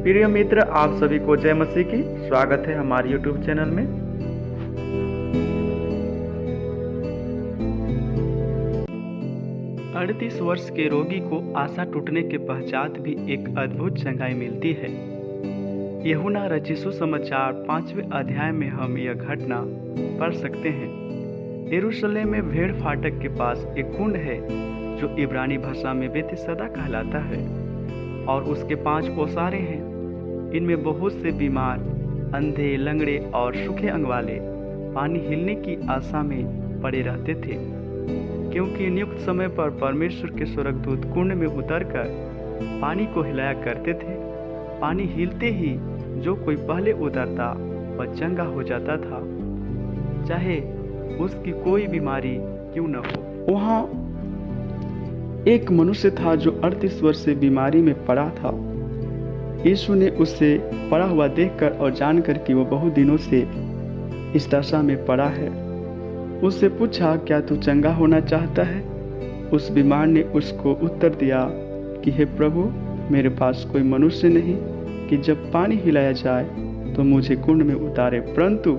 प्रिय मित्र, आप सभी को जय मसीह की स्वागत है हमारे YouTube चैनल में। अड़तीस वर्ष के रोगी को आशा टूटने के पश्चात भी एक अद्भुत चंगाई मिलती है। यूहन्ना रचित सुसमाचार 5वें अध्याय में हम यह घटना पढ़ सकते हैं। यरूशलेम में भेड़ फाटक के पास एक कुंड है जो इब्रानी भाषा में बेतसदा कहलाता है और उसके 5 ओसारे हैं। इनमें बहुत से बीमार, अंधे, लंगड़े और सूखे अंग वाले पानी हिलने की आशा में पड़े रहते थे, क्योंकि नियुक्त समय पर परमेश्वर के स्वर्गदूत कुंड में उतरकर पानी को हिलाया करते थे। पानी हिलते ही जो कोई पहले उतरता वह चंगा हो जाता था, चाहे उसकी कोई बीमारी क्यों न हो। वहाँ एक मनुष्य था जो 38 वर्ष से बीमारी में पड़ा था। यीशु ने उसे पड़ा हुआ देखकर और जानकर कि वो बहुत दिनों से इस दशा में पड़ा है, उससे पूछा, क्या तू चंगा होना चाहता है? उस बीमार ने उसको उत्तर दिया कि हे प्रभु, मेरे पास कोई मनुष्य नहीं कि जब पानी हिलाया जाए तो मुझे कुंड में उतारे, परंतु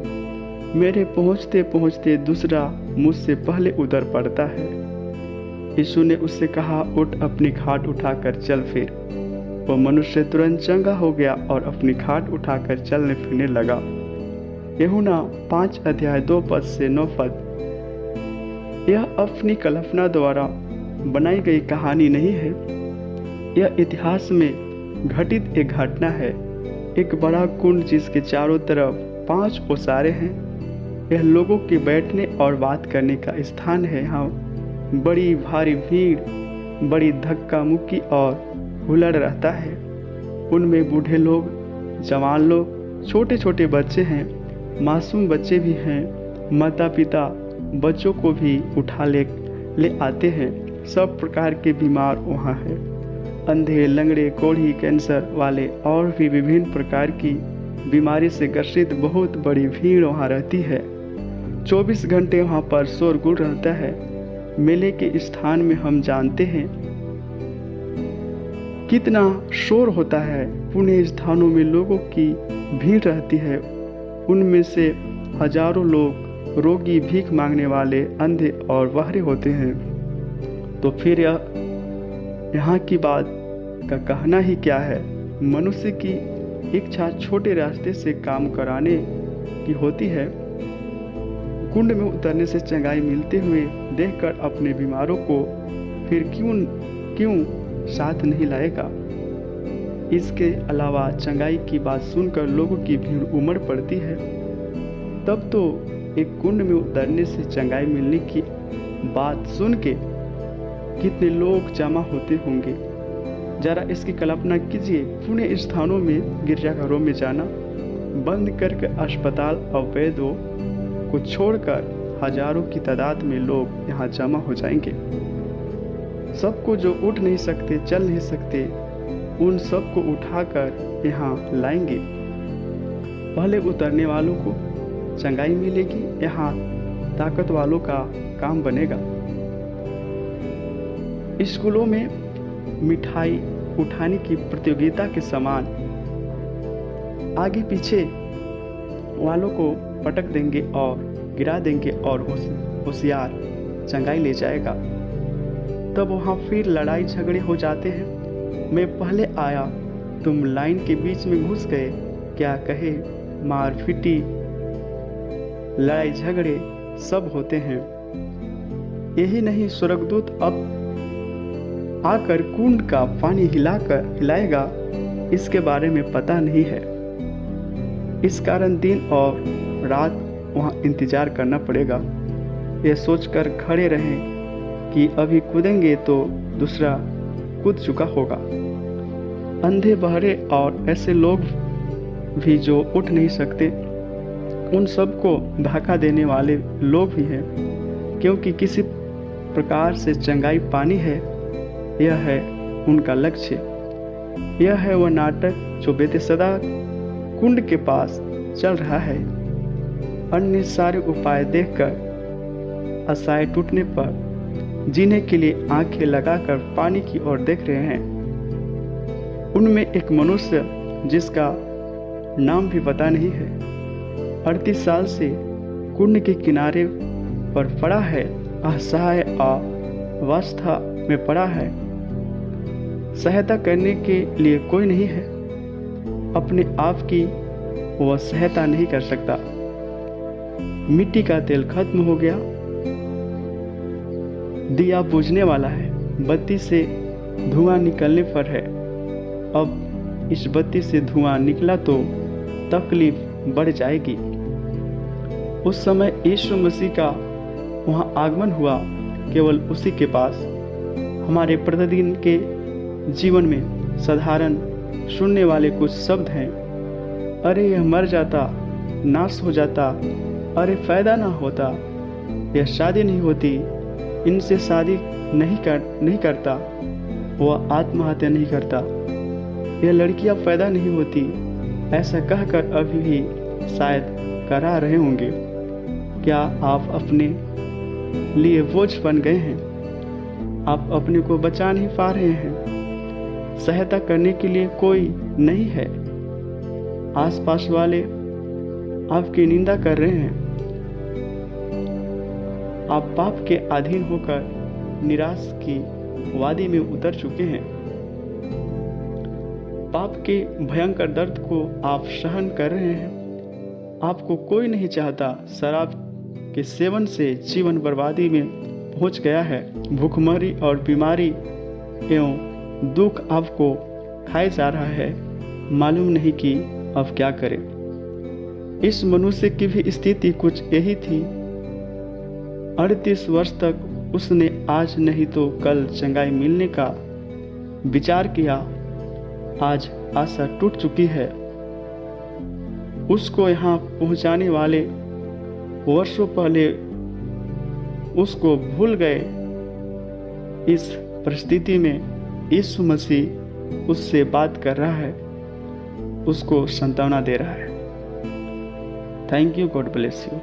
मेरे पहुँचते पहुँचते दूसरा मुझसे पहले उतर पड़ता है। यीशु ने उससे कहा, उठ, अपनी खाट उठाकर चल फिर। वह मनुष्य तुरंत चंगा हो गया और अपनी खाट उठाकर चलने फिरने लगा। यूहन्ना 5 अध्याय 2 पद से 9 पद। यह अपनी कल्पना द्वारा बनाई गई कहानी नहीं है, यह इतिहास में घटित एक घटना है। एक बड़ा कुंड जिसके चारों तरफ 5 ओसारे हैं, यह लोगों के बैठने और बात करने का स्थान है। यहाँ बड़ी भारी भीड़, बड़ी धक्का मुक्की और हुल्लड़ रहता है। उनमें बूढ़े लोग, जवान लोग, छोटे छोटे बच्चे हैं, मासूम बच्चे भी हैं, माता पिता बच्चों को भी उठा ले आते हैं। सब प्रकार के बीमार वहाँ हैं, अंधे, लंगड़े, कोढ़ी, कैंसर वाले और भी विभिन्न प्रकार की बीमारी से ग्रसित बहुत बड़ी भीड़ वहाँ रहती है। 24 घंटे वहाँ पर शोरगुल रहता है। मेले के स्थान में हम जानते हैं कितना शोर होता है। पुण्य स्थानों में लोगों की भीड़ रहती है, उनमें से हजारों लोग रोगी, भीख मांगने वाले, अंधे और बहरे होते हैं। तो फिर यहाँ की बात का कहना ही क्या है। मनुष्य की इच्छा छोटे रास्ते से काम कराने की होती है। कुंड में उतरने से चंगाई मिलते हुए देखकर अपने बीमारों को फिर क्यों साथ नहीं लाएगा। इसके अलावा चंगाई की बात सुनकर लोगों की भीड़ उमड़ पड़ती है। तब तो एक कुंड में उतरने से चंगाई मिलने की बात सुन के कितने लोग जमा होते होंगे। जरा इसकी कल्पना कीजिए। पुण्य स्थानों में, गिरजाघरों में जाना बंद करके अस्पताल और वैद्यों को छोड़कर हजारों की तादाद में लोग यहाँ जमा हो जाएंगे। सबको जो उठ नहीं सकते, चल नहीं सकते, उन सबको उठाकर यहाँ लाएंगे। पहले उतरने वालों को चंगाई मिलेगी, यहाँ ताकत वालों का काम बनेगा। स्कूलों में मिठाई उठाने की प्रतियोगिता के समान आगे पीछे वालों को पटक देंगे और गिरा देंगे और होशियार चंगाई ले जाएगा। तब वहाँ फिर लड़ाई झगड़े हो जाते हैं। मैं पहले आया, तुम लाइन के बीच में घुस गए, क्या कहे, मार पीटी, लड़ाई झगड़े सब होते हैं। यही नहीं, स्वर्गदूत अब आकर कुंड का पानी हिलाएगा, इसके बारे में पता नहीं है। इस कारण दिन और रात वहाँ इंतजार करना पड़ेगा। यह सोचकर खड़े रहें कि अभी कूदेंगे तो दूसरा कूद चुका होगा। अंधे, बहरे और ऐसे लोग भी जो उठ नहीं सकते, उन सबको धक्का देने वाले लोग भी हैं, क्योंकि किसी प्रकार से चंगाई पानी है, यह है उनका लक्ष्य। यह है वह नाटक जो बेतसदा कुंड के पास चल रहा है। अन्य सारे उपाय देखकर आशाएं टूटने पर जीने के लिए आंखें लगाकर पानी की ओर देख रहे हैं। उनमें एक मनुष्य जिसका नाम भी पता नहीं है। 38 साल से कुंड के किनारे पर पड़ा है, असहाय अवस्था में पड़ा है। सहायता करने के लिए कोई नहीं है। अपने आप की वह सहायता नहीं कर सकता। मिट्टी का तेल खत्म हो गया, दिया बुझने वाला है, बत्ती से धुआं निकलने पर है। अब इस बत्ती से धुआं निकला तो तकलीफ बढ़ जाएगी। उस समय यीशु मसीह का वहां आगमन हुआ। केवल उसी के पास हमारे प्रतिदिन के जीवन में साधारण सुनने वाले कुछ शब्द हैं। अरे यह मर जाता, नाश हो जाता, अरे फायदा ना होता, यह शादी नहीं होती, इनसे शादी नहीं करता, वह आत्महत्या नहीं करता, यह लड़कियां पैदा नहीं होती, ऐसा कहकर अभी भी शायद करा रहे होंगे। क्या आप अपने लिए बोझ बन गए हैं? आप अपने को बचा नहीं पा रहे हैं। सहायता करने के लिए कोई नहीं है। आसपास वाले आपकी निंदा कर रहे हैं। आप पाप के अधीन होकर निराश की वादी में उतर चुके हैं। पाप के भयंकर दर्द को आप सहन कर रहे हैं। आपको कोई नहीं चाहता। शराब के सेवन से जीवन बर्बादी में पहुंच गया है। भूखमरी और बीमारी एवं दुख आपको खाए जा रहा है। मालूम नहीं कि अब क्या करें। इस मनुष्य की भी स्थिति कुछ यही थी। 38 वर्ष तक उसने आज नहीं तो कल चंगाई मिलने का विचार किया। आज आशा टूट चुकी है। उसको यहाँ पहुंचाने वाले वर्षों पहले उसको भूल गए। इस परिस्थिति में यीशु मसीह उससे बात कर रहा है, उसको सांत्वना दे रहा है। Thank you, God bless you.